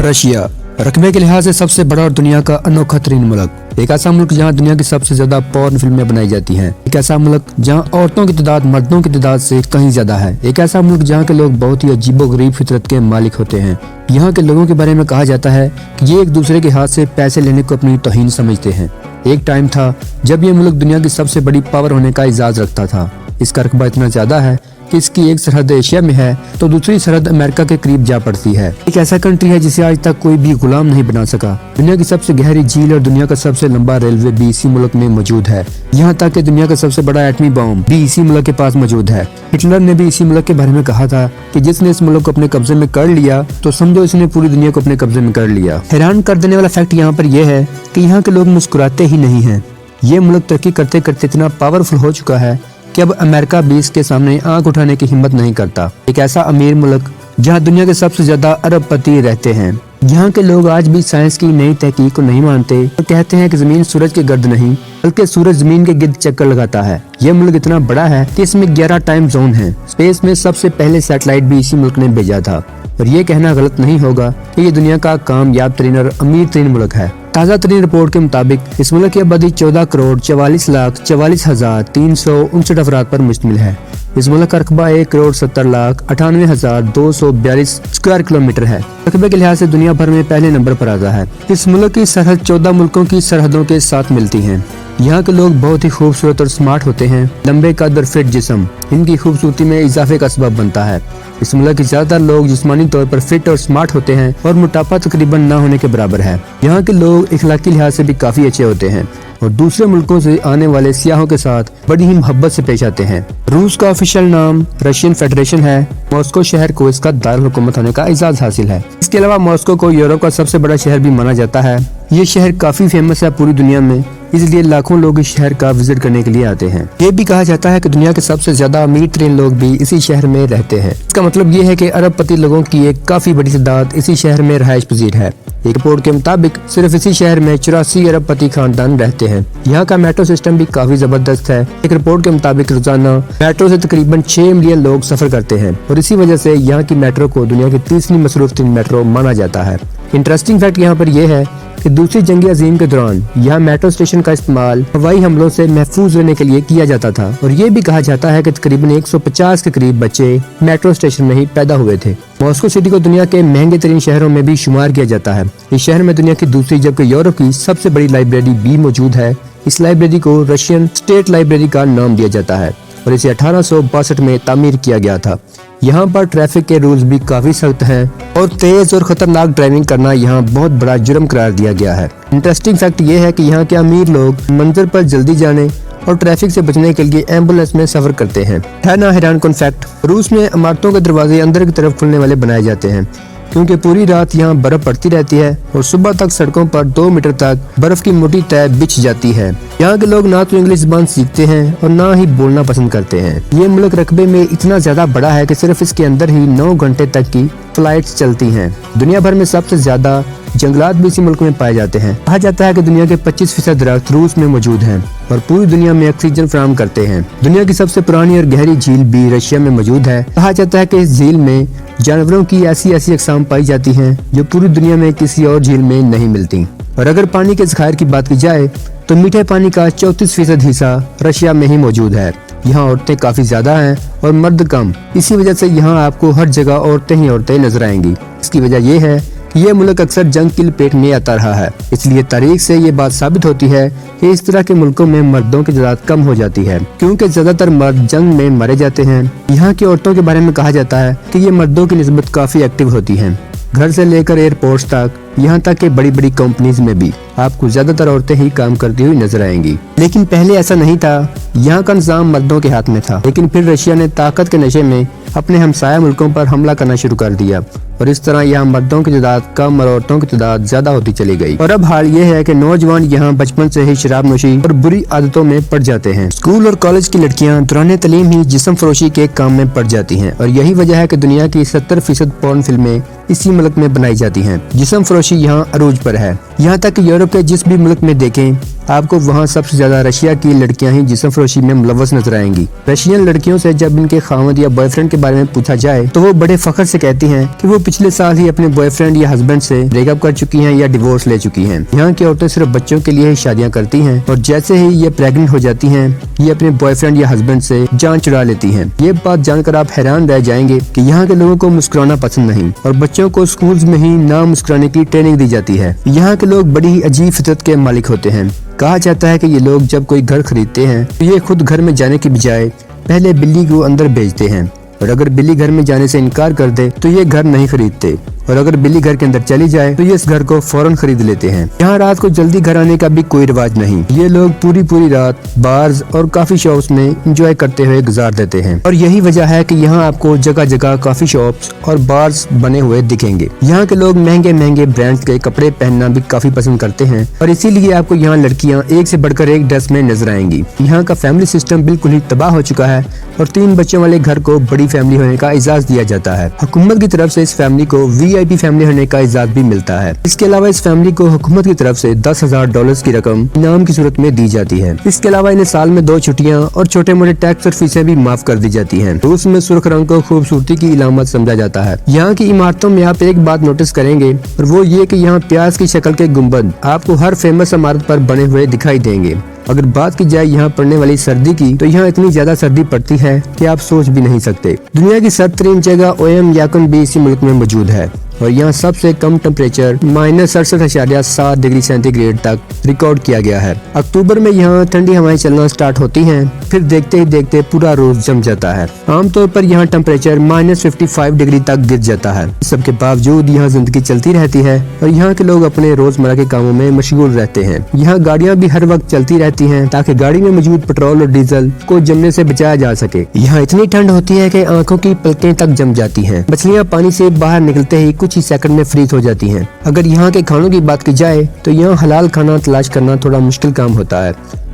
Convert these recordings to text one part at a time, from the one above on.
Russia रकबे के लिहाज से सबसे बड़ा और दुनिया का अनोखा तरीन मुल्क। एक ऐसा मुल्क जहाँ दुनिया की सबसे ज्यादा पॉर्न फिल्में बनाई जाती हैं। एक ऐसा मुल्क जहाँ औरतों की तादाद मर्दों की तादाद से कहीं ज्यादा है। एक ऐसा मुल्क जहाँ के लोग बहुत ही अजीबोगरीब फितरत के मालिक होते हैं। यहाँ के लोगों के बारे में कहा जाता है कि ये एक दूसरे के हाथ से पैसे लेने को अपनी तौहीन समझते हैं। एक टाइम था जब ये मुल्क दुनिया की सबसे बड़ी पावर होने का इजाज़ रखता था। इसका रकबा इतना ज्यादा है कि इसकी एक सरहद एशिया में है तो दूसरी सरहद अमेरिका के करीब जा पड़ती है। एक ऐसा कंट्री है जिसे आज तक कोई भी गुलाम नहीं बना सका। दुनिया की सबसे गहरी झील और दुनिया का सबसे लंबा रेलवे भी इसी मुल्क में मौजूद है। यहाँ तक कि दुनिया का सबसे बड़ा एटमी बम भी इसी मुल्क के पास मौजूद है। हिटलर ने भी इसी मुल्क के बारे में कहा था कि जिसने इस मुल्क को अपने कब्जे में कर लिया तो समझो इसने पूरी दुनिया को अपने कब्जे में कर लिया। हैरान कर देने वाला फैक्ट यहाँ पर यह है कि यहाँ के लोग मुस्कुराते ही नहीं है। ये मुल्क तरक्की करते करते इतना पावरफुल हो चुका है कि अब अमेरिका भी इसके सामने आंख उठाने की हिम्मत नहीं करता। एक ऐसा अमीर मुल्क जहां दुनिया के सबसे ज्यादा अरबपति रहते हैं। यहाँ के लोग आज भी साइंस की नई तहकीक को नहीं मानते और कहते हैं कि जमीन सूरज के गर्द नहीं बल्कि सूरज जमीन के गिर्द चक्कर लगाता है। यह मुल्क इतना बड़ा है कि इसमें 11 टाइम जोन है। स्पेस में सबसे पहले सैटेलाइट भी इसी मुल्क ने भेजा था और ये कहना गलत नहीं होगा कि ये दुनिया का कामयाब तरीन और अमीर तरीन मुल्क है। ताज़ा तरीन रिपोर्ट के मुताबिक इस मुल्क की आबादी 14,44,44,359 अफराद पर मुश्तमिल है। इस मुल्क का रकबा 1,70,98,242 स्क्वायर किलोमीटर है। रकबे के लिहाज से दुनिया भर में पहले नंबर पर आता है। इस मुल्क की सरहद 14 मुल्कों की सरहदों के साथ मिलती है। यहाँ के लोग बहुत ही खूबसूरत और स्मार्ट होते हैं। लंबे कद और फिट जिस्म इनकी खूबसूरती में इजाफे का सबब बनता है। इस मुल्क के ज्यादातर लोग जिस्मानी तौर पर फिट और स्मार्ट होते हैं और मोटापा तकरीबन ना होने के बराबर है। यहाँ के लोग इखलाकी लिहाज से भी काफी अच्छे होते हैं और दूसरे मुल्कों से आने वाले सियाहों के साथ बड़ी ही मोहब्बत से पेश आते हैं। रूस का ऑफिशियल नाम रशियन फेडरेशन है। मॉस्को शहर को इसका दारुल हुकूमत होने का इजाज़ हासिल है। इसके अलावा मॉस्को को यूरोप का सबसे बड़ा शहर भी माना जाता है। ये शहर काफी फेमस है पूरी दुनिया में, इसलिए लाखों लोग इस शहर का विजिट करने के लिए आते हैं। ये भी कहा जाता है कि दुनिया के सबसे ज्यादा अमीर तरीन लोग भी इसी शहर में रहते हैं। इसका मतलब ये है कि अरबपति लोगों की एक काफी बड़ी तादाद इसी शहर में रहायश पजीर है। एक रिपोर्ट के मुताबिक सिर्फ इसी शहर में 84 अरबपति खानदान रहते हैं। यहाँ का मेट्रो सिस्टम भी काफी जबरदस्त है। एक रिपोर्ट के मुताबिक रोजाना मेट्रो से तकरीबन 6 मिलियन लोग सफर करते हैं और इसी वजह से यहाँ की मेट्रो को दुनिया की तीसरी मसरूफ तरीन मेट्रो माना जाता है। इंटरेस्टिंग फैक्ट यहाँ पर यह है कि दूसरी जंग अजीम के दौरान यहाँ मेट्रो स्टेशन का इस्तेमाल हवाई हमलों से महफूज रहने के लिए किया जाता था और ये भी कहा जाता है कि तकरीबन 150 के करीब बच्चे मेट्रो स्टेशन में ही पैदा हुए थे। मॉस्को सिटी को दुनिया के महंगे तरीन शहरों में भी शुमार किया जाता है। इस शहर में दुनिया की दूसरी जबकि यूरोप की सबसे बड़ी लाइब्रेरी भी मौजूद है। इस लाइब्रेरी को रशियन स्टेट लाइब्रेरी का नाम दिया जाता है और इसे 1862 में तामीर किया गया था। यहाँ पर ट्रैफिक के रूल्स भी काफी सख्त हैं और तेज और खतरनाक ड्राइविंग करना यहाँ बहुत बड़ा जुर्म करार दिया गया है। इंटरेस्टिंग फैक्ट ये है कि यहाँ के अमीर लोग मंजिल पर जल्दी जाने और ट्रैफिक से बचने के लिए एम्बुलेंस में सफर करते हैं। है ना हैरान कुन फैक्ट। रूस में इमारतों के दरवाजे अंदर की तरफ खुलने वाले बनाए जाते हैं क्योंकि पूरी रात यहाँ बर्फ पड़ती रहती है और सुबह तक सड़कों पर 2 मीटर तक बर्फ की मोटी तह बिछ जाती है। यहाँ के लोग ना तो इंग्लिश ज़बान सीखते हैं और ना ही बोलना पसंद करते हैं। ये मुल्क रकबे में इतना ज्यादा बड़ा है कि सिर्फ इसके अंदर ही 9 घंटे तक की फ्लाइट्स चलती हैं। दुनिया भर में सबसे ज्यादा जंगलात भी इसी मुल्क में पाए जाते हैं। कहा जाता है कि दुनिया के 25% दरख्त रूस में मौजूद हैं और पूरी दुनिया में ऑक्सीजन फराहम करते हैं। दुनिया की सबसे पुरानी और गहरी झील भी रशिया में मौजूद है। कहा जाता है कि इस झील में जानवरों की ऐसी अक़साम पाई जाती हैं जो पूरी दुनिया में किसी और झील में नहीं मिलती। और अगर पानी के ज़खायर की बात की जाए तो मीठे पानी का 34% हिस्सा रशिया में ही मौजूद है। यहाँ औरतें काफी ज्यादा हैं और मर्द कम। इसी वजह से यहाँ आपको हर जगह औरतें ही औरतें नजर आएंगी। इसकी वजह यह है कि ये मुल्क अक्सर जंग की लपेट में आता रहा है। इसलिए तारीख से ये बात साबित होती है कि इस तरह के मुल्कों में मर्दों की तादाद कम हो जाती है क्योंकि ज्यादातर मर्द जंग में मारे जाते हैं। यहाँ की औरतों के बारे में कहा जाता है कि ये मर्दों की निस्बत काफी एक्टिव होती हैं। घर से लेकर एयरपोर्ट्स तक, यहाँ तक कि बड़ी बड़ी कंपनीज में भी आपको ज्यादातर औरतें ही काम करती हुई नजर आएंगी। लेकिन पहले ऐसा नहीं था। यहाँ का निजाम मर्दों के हाथ में था, लेकिन फिर रशिया ने ताकत के नशे में अपने हमसाया मुल्कों पर हमला करना शुरू कर दिया और इस तरह यहाँ मर्दों की तादाद कम और औरतों की तादाद ज्यादा होती चली गई। और अब हाल ये है कि नौजवान यहाँ बचपन से ही शराब नोशी और बुरी आदतों में पड़ जाते हैं। स्कूल और कॉलेज की लड़कियाँ दौरान तालीम ही जिस्म फरोशी के काम में पड़ जाती हैं और यही वजह है कि दुनिया की 70% पॉर्न फिल्में इसी मुल्क में बनाई जाती हैं। जिस्म फरोशी यहाँ अरूज पर है। यहाँ तक कि यूरोप के जिस भी मुल्क में देखें آپ کو وہاں سب سے زیادہ رشیا کی لڑکیاں ہی جسم فروشی میں ملوث نظر آئیں گی۔ رشین لڑکیوں سے جب ان کے خاوند یا بوائے فرینڈ کے بارے میں پوچھا جائے تو وہ بڑے فخر سے کہتی ہیں کہ وہ پچھلے سال ہی اپنے بوائے فرینڈ یا ہسبینڈ سے بریک اپ کر چکی ہیں یا ڈیورس لے چکی ہیں۔ یہاں کی عورتیں صرف بچوں کے لیے ہی شادیاں کرتی ہیں اور جیسے ہی یہ پریگننٹ ہو جاتی ہیں یہ اپنے بوائے فرینڈ یا ہسبینڈ سے جان چھڑا لیتی ہیں۔ یہ بات جان کر آپ حیران رہ جائیں گے کہ یہاں کے لوگوں کو مسکرانا پسند نہیں اور بچوں کو اسکولز میں ہی نہ مسکرانے کی ٹریننگ دی جاتی ہے۔ یہاں کے لوگ بڑی ہی عجیب فطرت کے مالک ہوتے ہیں۔ کہا جاتا ہے کہ یہ لوگ جب کوئی گھر خریدتے ہیں تو یہ خود گھر میں جانے کی بجائے پہلے بلی کو اندر بھیجتے ہیں اور اگر بلی گھر میں جانے سے انکار کر دے تو یہ گھر نہیں خریدتے اور اگر بلی گھر کے اندر چلی جائے تو یہ اس گھر کو فوراً خرید لیتے ہیں۔ یہاں رات کو جلدی گھر آنے کا بھی کوئی رواج نہیں۔ یہ لوگ پوری رات بارز اور کافی شاپس میں انجوائے کرتے ہوئے گزار دیتے ہیں اور یہی وجہ ہے کہ یہاں آپ کو جگہ جگہ کافی شاپس اور بارز بنے ہوئے دکھیں گے۔ یہاں کے لوگ مہنگے برانڈ کے کپڑے پہننا بھی کافی پسند کرتے ہیں اور اسی لیے آپ کو یہاں لڑکیاں ایک سے بڑھ کر ایک ڈریس میں نظر آئیں گی۔ یہاں کا فیملی سسٹم بالکل ہی تباہ ہو چکا ہے اور 3 بچوں والے گھر کو بڑی فیملی ہونے کا اعزاز دیا جاتا ہے۔ حکومت کی طرف سے اس فیملی کو VIP فیملی ہونے کا اعزاز بھی ملتا ہے۔ اس کے علاوہ اس فیملی کو حکومت کی طرف سے $10,000 کی رقم انعام کی صورت میں دی جاتی ہے۔ اس کے علاوہ انہیں سال میں 2 چھٹیاں اور چھوٹے موٹے ٹیکس اور فیسیں بھی معاف کر دی جاتی ہیں۔ روس میں سرخ رنگ کو خوبصورتی کی علامت سمجھا جاتا ہے۔ یہاں کی عمارتوں میں آپ ایک بات نوٹس کریں گے اور وہ یہ کہ یہاں پیاز کی شکل کے گنبد آپ کو ہر فیمس عمارت پر بنے ہوئے دکھائی دیں گے۔ اگر بات کی جائے یہاں پڑنے والی سردی کی تو یہاں اتنی زیادہ سردی پڑتی ہے کہ آپ سوچ بھی نہیں سکتے۔ دنیا کی سرد ترین جگہ اویم یاکن بھی اسی ملک میں موجود ہے اور یہاں سب سے کم ٹمپریچر -67.7 ڈگری سینٹی گریڈ تک ریکارڈ کیا گیا ہے۔ اکتوبر میں یہاں ٹھنڈی ہوائیں چلنا سٹارٹ ہوتی ہیں پھر دیکھتے ہی دیکھتے پورا روز جم جاتا ہے۔ عام طور پر یہاں ٹمپریچر -55 ڈگری تک گر جاتا ہے۔ اس سب کے باوجود یہاں زندگی چلتی رہتی ہے اور یہاں کے لوگ اپنے روزمرہ کے کاموں میں مشغول رہتے ہیں۔ یہاں گاڑیاں بھی ہر وقت چلتی رہتی ہیں تاکہ گاڑی میں موجود پیٹرول اور ڈیزل کو جمنے سے بچایا جا سکے۔ یہاں اتنی ٹھنڈ ہوتی ہے کہ آنکھوں کی پلکیں تک جم جاتی ہیں۔ مچھلیاں پانی سے باہر نکلتے ہی کچھ ہی سیکنڈ میں فریز ہو جاتی ہیں۔ اگر یہاں کے کھانوں کی بات کی جائے تو یہاں حلال کھانا تلاش کرنا تھوڑا مشکل کام ہوتا ہے۔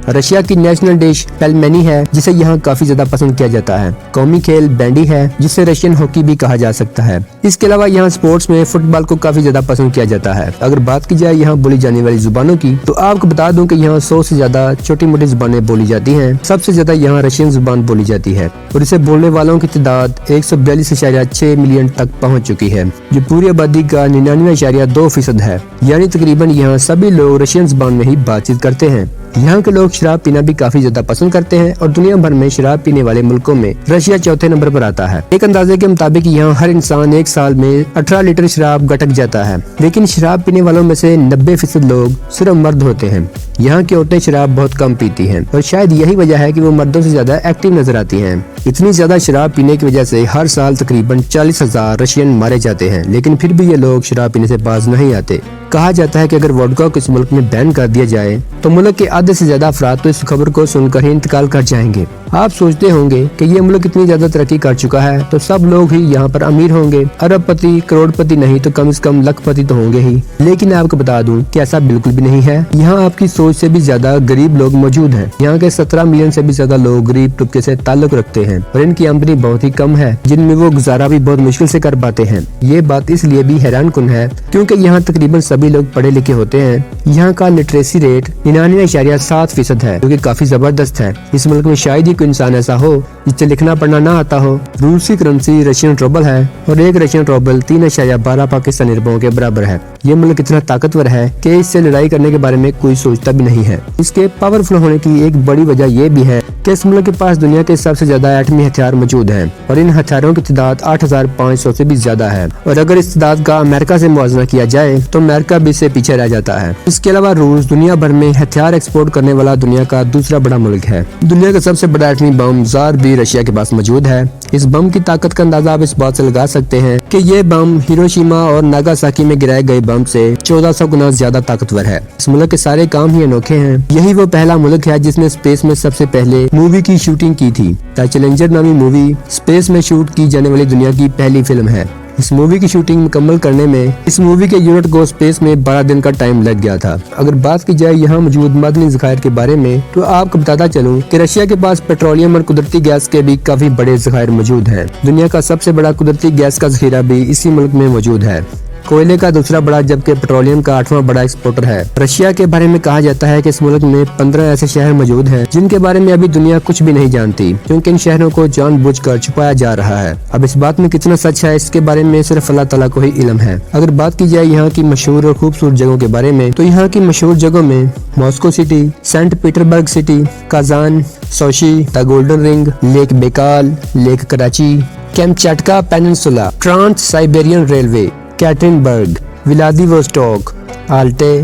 رشیا کی نیشنل ڈش پیلمینی ہے جسے یہاں کافی زیادہ پسند کیا جاتا ہے۔ قومی کھیل بینڈی ہے جسے رشین ہاکی بھی کہا جا سکتا ہے۔ اس کے علاوہ یہاں سپورٹس میں فٹ بال کو کافی زیادہ پسند کیا جاتا ہے۔ اگر بات کی جائے یہاں بولی جانے والی زبانوں کی تو آپ کو بتا دوں کہ یہاں 100 سے زیادہ چھوٹی موٹی زبانیں بولی جاتی ہیں۔ سب سے زیادہ یہاں رشین زبان بولی جاتی ہے اور اسے بولنے والوں کی تعداد 142.6 ملین تک پہنچ چکی ہے جو پوری آبادی کا 99.2% ہے، یعنی تقریباً یہاں سبھی لوگ رشین زبان میں ہی بات چیت کرتے ہیں۔ یہاں کے لوگ شراب پینا بھی کافی زیادہ پسند کرتے ہیں اور دنیا بھر میں شراب پینے والے ملکوں میں رشیا چوتھے نمبر پر آتا ہے۔ ایک اندازے کے مطابق یہاں ہر انسان ایک سال میں 18 لیٹر شراب گٹک جاتا ہے، لیکن شراب پینے والوں میں سے 90% لوگ صرف مرد ہوتے ہیں۔ یہاں کی عورتیں شراب بہت کم پیتی ہیں اور شاید یہی وجہ ہے کہ وہ مردوں سے زیادہ ایکٹیو نظر آتی ہیں۔ اتنی زیادہ شراب پینے کی وجہ سے ہر سال تقریباً 40,000 رشین مارے جاتے ہیں، لیکن پھر بھی یہ لوگ شراب پینے سے باز نہیں آتے۔ کہا جاتا ہے کہ اگر ووڈکا کو اس ملک میں بین کر دیا جائے تو ملک کے آدھے سے زیادہ افراد تو اس خبر کو سن کر ہی انتقال کر جائیں گے۔ آپ سوچتے ہوں گے کہ یہ ملک اتنی زیادہ ترقی کر چکا ہے تو سب لوگ ہی یہاں پر امیر ہوں گے، ارب پتی کروڑ پتی نہیں تو کم سے کم لکھ پتی تو ہوں گے ہی، لیکن آپ کو بتا دوں کہ ایسا بالکل بھی نہیں ہے۔ یہاں آپ کی سوچ سے بھی زیادہ غریب لوگ موجود ہیں۔ یہاں کے 17 ملین سے بھی زیادہ لوگ غریب طبقے سے تعلق رکھتے ہیں اور ان کی آمدنی بہت ہی کم ہے جن میں وہ گزارا بھی بہت مشکل سے کر پاتے ہیں۔ یہ بات اس لیے بھی حیران کن ہے کیونکہ یہاں تقریباً سبھی لوگ پڑھے لکھے ہوتے ہیں۔ یہاں کا لٹریسی ریٹ 99.7% ہے جو کہ کافی زبردست ہے۔ اس ملک میں شاید ہی کوئی انسان ایسا ہو جس سے لکھنا پڑھنا نہ آتا ہو۔ روسی کرنسی رشین روبل ہے اور ایک رشین روبل 3.12 پاکستانی روپوں کے برابر ہے۔ یہ ملک اتنا طاقتور ہے کہ اس سے لڑائی کرنے کے بارے میں کوئی سوچتا بھی نہیں ہے۔ اس کے پاورفل ہونے کی ایک بڑی وجہ یہ بھی ہے کہ اس ملک کے پاس دنیا کے سب سے زیادہ ایٹمی ہتھیار موجود ہیں اور ان ہتھیاروں کی تعداد 8,500 سے بھی زیادہ ہے، اور اگر اس تعداد کا امریکہ سے موازنہ کیا جائے تو امریکہ بھی اس سے پیچھے رہ جاتا ہے۔ اس کے علاوہ روس دنیا بھر میں ہتھیار ایکسپورٹ کرنے والا دنیا کا دوسرا بڑا ملک ہے۔ دنیا کا سب سے بڑا ایٹمی بم زار بھی رشیا کے پاس موجود ہے۔ اس بم کی طاقت کا اندازہ آپ اس بات سے لگا سکتے ہیں کہ یہ بم ہیروشیما اور ناگاساکی میں گرائے گئے بم سے 1400 گنا زیادہ طاقتور ہے۔ اس ملک کے سارے کام ہی انوکھے ہیں۔ یہی وہ پہلا ملک ہے جس نے اسپیس میں سب سے پہلے مووی کی شوٹنگ کی تھی۔ دا چیلنجر نامی مووی اسپیس میں شوٹ کی جانے والی دنیا کی پہلی فلم ہے۔ اس مووی کی شوٹنگ مکمل کرنے میں اس مووی کے یونٹ کو اسپیس میں 12 دن کا ٹائم لگ گیا تھا۔ اگر بات کی جائے یہاں موجود معدنی ذخائر کے بارے میں تو آپ کو بتاتا چلوں کہ رشیا کے پاس پیٹرولیم اور قدرتی گیس کے بھی کافی بڑے ذخائر موجود ہیں۔ دنیا کا سب سے بڑا قدرتی گیس کا ذخیرہ بھی اسی ملک میں موجود ہے۔ कोयले का दूसरा बड़ा जबकि पेट्रोलियम का 8वां बड़ा एक्सपोर्टर है। रशिया के बारे में कहा जाता है कि इस मुल्क में 15 ऐसे शहर मौजूद हैं जिनके बारे में अभी दुनिया कुछ भी नहीं जानती, क्योंकि इन शहरों को जानबूझकर छुपाया जा रहा है। अब इस बात में कितना सच है इसके बारे में सिर्फ अल्लाह ताला को ही इल्म है। अगर बात की जाए यहाँ की मशहूर और खूबसूरत जगहों के बारे में, तो यहाँ की मशहूर जगहों में Moscow City, Saint Petersburg City, Kazan, Sochi, the Golden Ring, Lake Baikal, Lake Karachay, Kamchatka Peninsula, Trans Siberian Railway, Yekaterinburg, Vladivostok, Altai,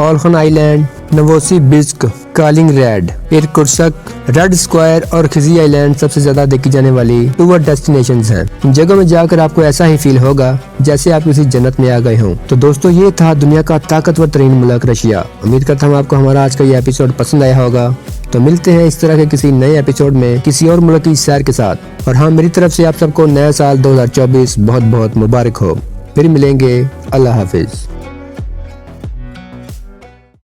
Olkhon Island, Novosibirsk, Kaliningrad, Irkutsk, Red Square और खिजी आइलैंड सबसे ज्यादा देखी जाने वाली tour destinations हैं। इन जगहों में जाकर आपको ऐसा ही फील होगा जैसे आप किसी जन्नत में आ गए हों। तो दोस्तों, ये था दुनिया का ताकतवर तरीन मुल्क रशिया। उम्मीद करता हूँ आपको हमारा आज का ये एपिसोड पसंद आया होगा। तो मिलते हैं इस तरह के किसी नए एपिसोड में किसी और मुल्क की सैर के साथ। और हाँ, मेरी तरफ से आप सबको नया साल 2024 बहुत बहुत मुबारक हो। फिर मिलेंगे। अल्लाह हाफिज।